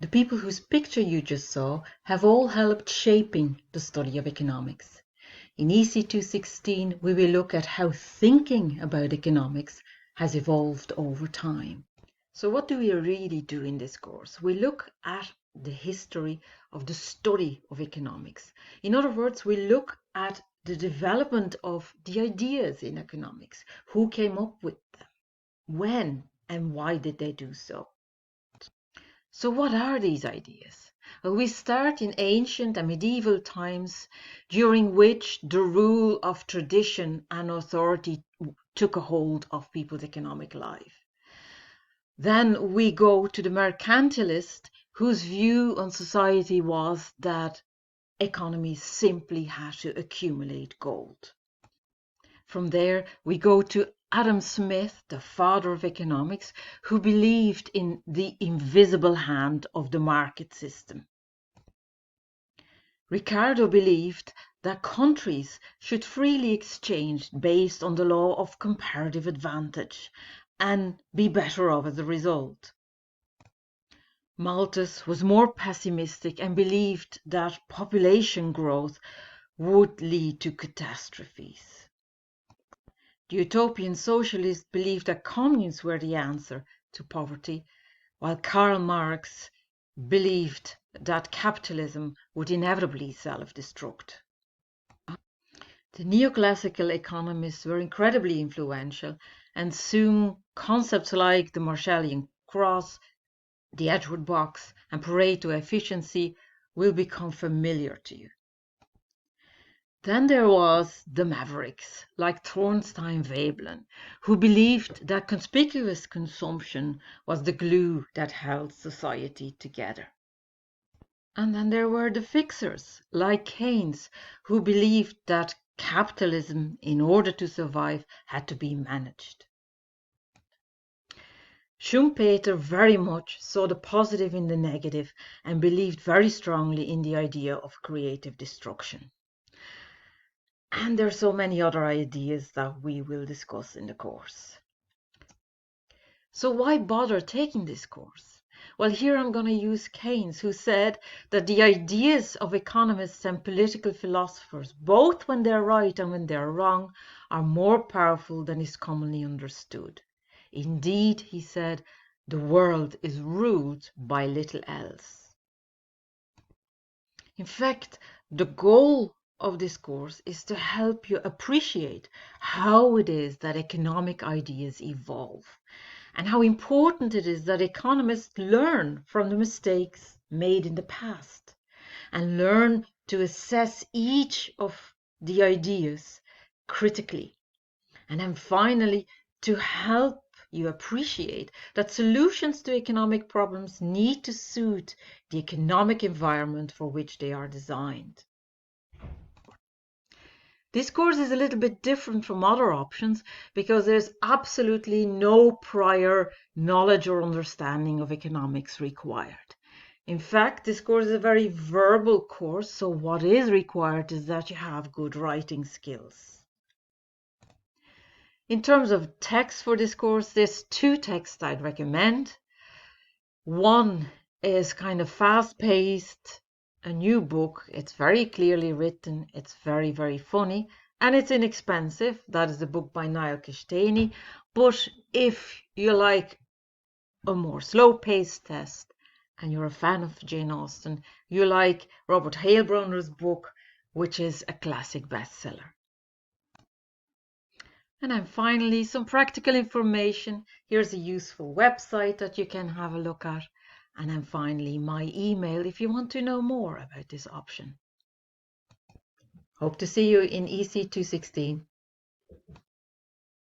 The people whose picture you just saw have all helped shaping the study of economics. In EC216, we will look at how thinking about economics has evolved over time. So what do we really do in this course? We look at the history of the study of economics. In other words, we look at the development of the ideas in economics. Who came up with them? When and why did they do so? So what are these ideas? Well, we start in ancient and medieval times, during which the rule of tradition and authority took a hold of people's economic life. Then we go to the mercantilist, whose view on society was that economies simply had to accumulate gold. From there, we go to Adam Smith, the father of economics, who believed in the invisible hand of the market system. Ricardo believed that countries should freely exchange based on the law of comparative advantage and be better off as a result. Malthus was more pessimistic and believed that population growth would lead to catastrophes. The utopian socialists believed that communes were the answer to poverty, while Karl Marx believed that capitalism would inevitably self-destruct. The neoclassical economists were incredibly influential, and soon concepts like the Marshallian cross, the Edgeworth box, and Pareto efficiency will become familiar to you. Then there was the mavericks, like Thornstein Veblen, who believed that conspicuous consumption was the glue that held society together. And then there were the fixers, like Keynes, who believed that capitalism, in order to survive, had to be managed. Schumpeter very much saw the positive in the negative and believed very strongly in the idea of creative destruction. And there are so many other ideas that we will discuss in the course. So why bother taking this course? Well, here I'm going to use Keynes, who said that the ideas of economists and political philosophers, both when they're right and when they're wrong, are more powerful than is commonly understood. Indeed, he said, the world is ruled by little else. In fact, the goal of this course is to help you appreciate how it is that economic ideas evolve and how important it is that economists learn from the mistakes made in the past and learn to assess each of the ideas critically. And then finally, to help you appreciate that solutions to economic problems need to suit the economic environment for which they are designed. This course is a little bit different from other options because there's absolutely no prior knowledge or understanding of economics required. In fact, this course is a very verbal course, so what is required is that you have good writing skills. In terms of text for this course, there's two texts I'd recommend. One is kind of fast-paced, a new book. It's very clearly written, it's very, very funny, and it's inexpensive. That is a book by Niall Kistany. But if you like a more slow-paced text and you're a fan of Jane Austen, you like Robert Heilbronner's book, which is a classic bestseller. And then finally, some practical information. Here's a useful website that you can have a look at. And then finally, my email if you want to know more about this option. Hope to see you in EC216.